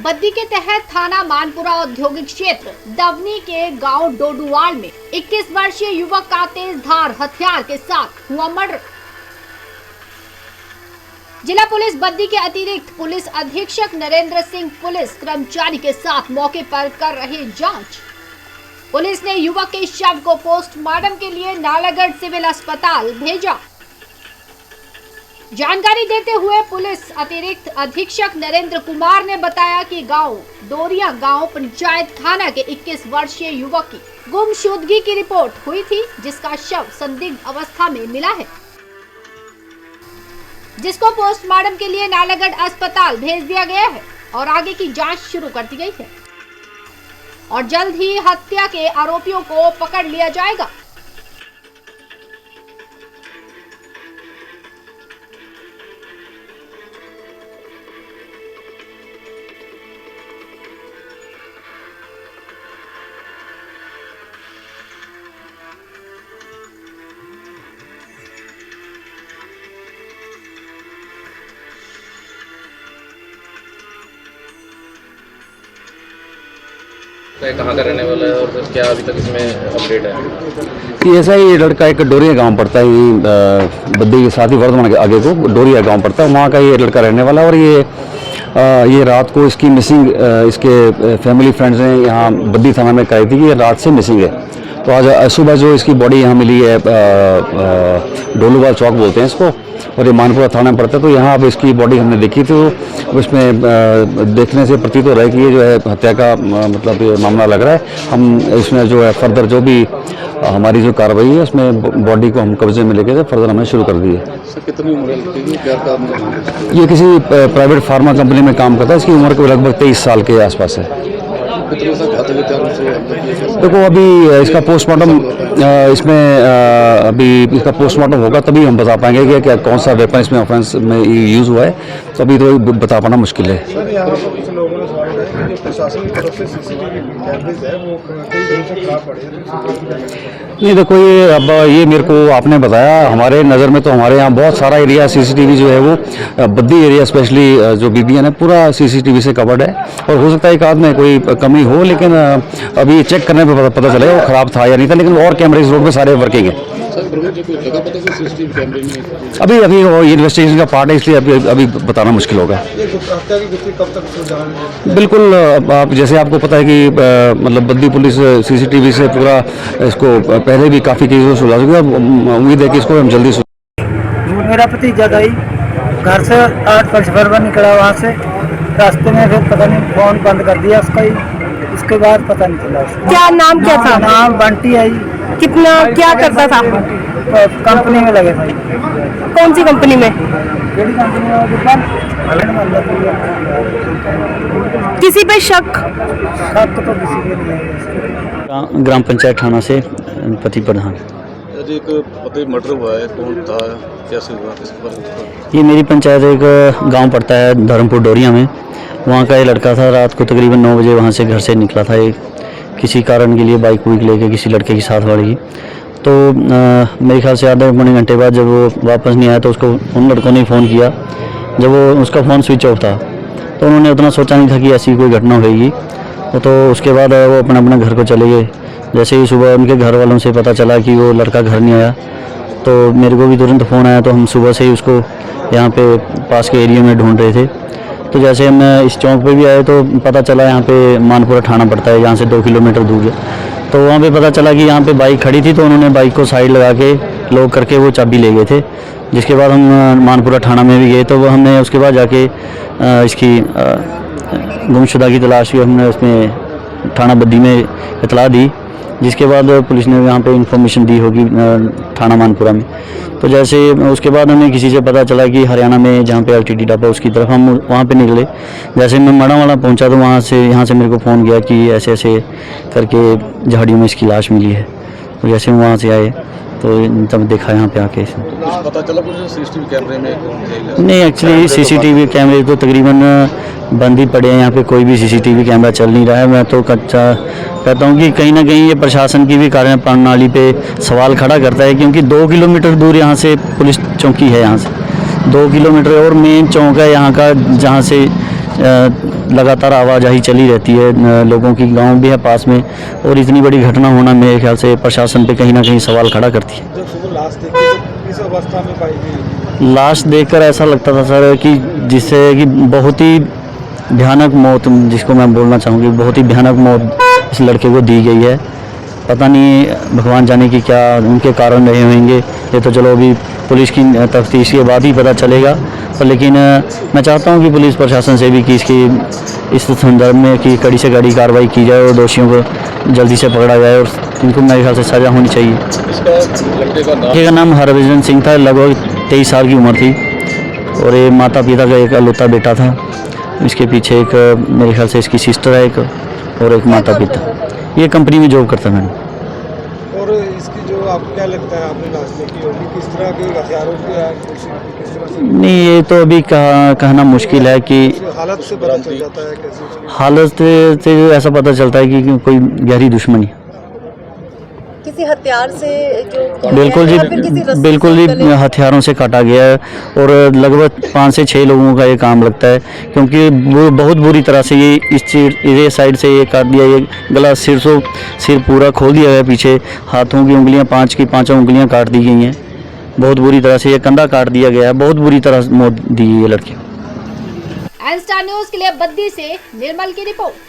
बद्दी के तहत थाना मानपुरा औद्योगिक क्षेत्र दवनी के गांव डोडुवाल में 21 वर्षीय युवक का तेज धार हथियार के साथ हुआ मर्डर। जिला पुलिस बद्दी के अतिरिक्त पुलिस अधीक्षक नरेंद्र सिंह पुलिस कर्मचारी के साथ मौके पर कर रहे जांच। पुलिस ने युवक के शव को पोस्टमार्टम के लिए नालागढ़ सिविल अस्पताल भेजा। जानकारी देते हुए पुलिस अतिरिक्त अधीक्षक नरेंद्र कुमार ने बताया कि गांव डोरिया गांव पंचायत खाना के 21 वर्षीय युवक की गुमशुदगी की रिपोर्ट हुई थी, जिसका शव संदिग्ध अवस्था में मिला है, जिसको पोस्टमार्टम के लिए नालागढ़ अस्पताल भेज दिया गया है और आगे की जांच शुरू कर दी गई है और जल्द ही हत्या के आरोपियों को पकड़ लिया जाएगा। कहाँ का रहने वाला है और क्या अभी तक इसमें अपडेट है? ये ऐसा ही लड़का एक डोरिया गांव पड़ता है, ये बद्दी के साथ ही वर्धमान के आगे को डोरिया गांव पड़ता है, वहाँ का ये लड़का रहने वाला। और ये रात को इसकी मिसिंग इसके फैमिली फ्रेंड्स ने यहाँ बद्दी थाना में कही थी कि ये रात से मिसिंग है। तो आज सुबह जो इसकी बॉडी यहाँ मिली है, डोलूवाल चौक बोलते हैं इसको, और ये मानपुरा थाना में पड़ता है। तो यहाँ अब इसकी बॉडी हमने देखी तो उसमें देखने से प्रतीत हो रहा है कि ये जो है हत्या का मतलब ये मामला लग रहा है। हम इसमें जो है फर्दर जो भी हमारी जो कार्रवाई है उसमें बॉडी को हम कब्जे में लेके फर्दर हमने शुरू कर दी है। कितनी उम्र है, क्या काम है? ये किसी प्राइवेट फार्मा कंपनी में काम करता है। इसकी उम्र लगभग 23 साल के आसपास है। देखो अभी इसका पोस्टमार्टम अभी इसका पोस्टमार्टम होगा तभी हम बता पाएंगे कि क्या कौन सा वेपन इसमें ऑफेंस में यूज हुआ है, तो अभी तो बता पाना मुश्किल है। सर यहाँ पर कुछ लोगों ने सवाल उठाया कि प्रशासन की तरफ से सीसीटीवी कैमरेज है वो कई दिनों से खराब पड़े हैं। नहीं देखो ये अब ये मेरे को आपने बताया, हमारे नज़र में तो हमारे यहाँ बहुत सारा एरिया सीसीटीवी जो है वो बद्दी एरिया स्पेशली जो बीबीएन है पूरा सीसीटीवी से कवर्ड है। और हो सकता है एक आध में कोई कमी हो, लेकिन अभी चेक करने पे पता चलेगा वो खराब था या नहीं था, लेकिन और कैमरे इस रोड पे सारे वर्किंग है। अभी वो इन्वेस्टिगेशन का पार्ट है, इसलिए अभी बताना मुश्किल होगा। बिल्कुल आप जैसे आपको पता है कि मतलब बद्दी पुलिस सीसीटीवी से पूरा इसको पहले भी काफ़ी केसेस सुलझा चुकी है। उम्मीद है कि इसको हम जल्दी मेरा भतीजा था ही घर से 8 फरवरी निकला, वहाँ से रास्ते में फिर पता नहीं फोन बंद कर दिया उसका ही, उसके बाद पता नहीं चला। क्या नाम क्या था? नाम बंटी है। कितना क्या करता था? कंपनी में लगे था। कौन सी कंपनी में? किसी पे शक तो किसी पे नहीं। ग्राम पंचायत थाना से पति प्रधान। एक पति मर्डर हुआ है, कौन था, कैसे हुआ, किसके बारे में? ये मेरी पंचायत एक गांव पड़ता है धर्मपुर डोरिया में, वहाँ का ये लड़का था। रात को तकरीबन 9 बजे वहाँ से घर से निकला था, एक किसी कारण के लिए बाइक वाइक लेके किसी लड़के की साथ वाली। तो मेरे ख्याल से आधे पौने घंटे बाद जब वो वापस नहीं आया तो उसको उन लड़कों ने फ़ोन किया। जब वो उसका फ़ोन स्विच ऑफ था तो उन्होंने उतना सोचा नहीं था कि ऐसी कोई घटना होगी। तो उसके बाद वो अपने घर को चले गए। जैसे ही सुबह उनके घर वालों से पता चला कि वो लड़का घर नहीं आया तो मेरे को भी तुरंत फ़ोन आया। तो हम सुबह से ही उसको यहाँ पे पास के एरिया में ढूंढ रहे थे। तो जैसे हम इस चौक पे भी आए तो पता चला यहाँ पे मानपुरा थाना पड़ता है, यहाँ से 2 किलोमीटर दूर है। तो वहाँ पे पता चला कि यहाँ पे बाइक खड़ी थी, तो उन्होंने बाइक को साइड लगा के लॉक करके वो चाबी ले गए थे। जिसके बाद हम मानपुरा थाना में भी गए तो वो हमने उसके बाद जाके इसकी गुमशुदा की तलाश की हमने उसमें थाना बद्दी में इतला दी, जिसके बाद पुलिस ने यहाँ पे इंफॉर्मेशन दी होगी थाना मानपुरा में। तो जैसे उसके बाद हमें किसी से पता चला कि हरियाणा में जहाँ पे LTT डापा उसकी तरफ हम वहाँ पे निकले। जैसे मैं मड़ावाला पहुँचा तो यहाँ से मेरे को फ़ोन किया कि ऐसे ऐसे करके झाड़ियों में इसकी लाश मिली है। तो जैसे हम वहाँ से आए तो तब देखा यहाँ पे आके पता चला कुछ सीसीटीवी कैमरे में? नहीं, एक्चुअली सीसीटीवी कैमरे तो तकरीबन बंद ही पड़े हैं, यहाँ पे कोई भी सीसीटीवी कैमरा चल नहीं रहा है। मैं तो कहता हूँ कि कहीं ना कहीं ये प्रशासन की भी कार्यप्रणाली पे सवाल खड़ा करता है, क्योंकि 2 किलोमीटर दूर यहाँ से पुलिस चौकी है, यहाँ से 2 किलोमीटर और मेन चौक है यहाँ का, जहाँ से लगातार आवाजाही चली रहती है, लोगों की गांव भी है पास में, और इतनी बड़ी घटना होना मेरे ख्याल से प्रशासन पे कहीं ना कहीं सवाल खड़ा करती है। जब सुबह लाश देखी तो किस अवस्था में पाई गई? लाश देखकर ऐसा लगता था सर कि जिससे कि बहुत ही भयानक मौत, जिसको मैं बोलना चाहूँगी, बहुत ही भयानक मौत इस लड़के को दी गई है। पता नहीं भगवान जाने की क्या उनके कारण रहे होंगे, ये तो चलो अभी पुलिस की तफ्तीश के बाद ही पता चलेगा। पर लेकिन मैं चाहता हूँ कि पुलिस प्रशासन से भी कि इसकी इस संदर्भ में कि कड़ी से कड़ी कार्रवाई की जाए और दोषियों को जल्दी से पकड़ा जाए और इनको मेरे ख्याल से सज़ा होनी चाहिए। इसका लड़के का नाम लड़के का नाम हरभजन सिंह था, लगभग 23 साल की उम्र थी, और ये माता पिता का एक अलौता बेटा था। इसके पीछे एक मेरे ख्याल से इसकी सिस्टर है एक, और एक माता पिता। ये कंपनी में जॉब करता है मैडम। और इसकी जो आपको क्या लगता है, आपने लाश देखी होगी, किस तरह के हथियारों की किस तरह से? नहीं, ये तो अभी कहना मुश्किल है कि हालत से पता चल जाता है कैसे उसकी? हालत से ऐसा पता चलता है कि कोई गहरी दुश्मनी। किसी हथियार से जो बिल्कुल जी, बिल्कुल जी, हथियारों से काटा गया है, और लगभग 5 से 6 लोगों का ये काम लगता है, क्योंकि वो बहुत बुरी तरह से ये साइड से ये काट दिया, ये गला सिर पूरा खोल दिया है, पीछे हाथों की उंगलियां 5 की 5 उंगलियां काट दी गई हैं, बहुत बुरी तरह से ये कंधा काट दिया गया है, बहुत बुरी तरह मौत दी है ये लड़की। एन स्टार न्यूज के लिए बद्दी से निर्मल की रिपोर्ट।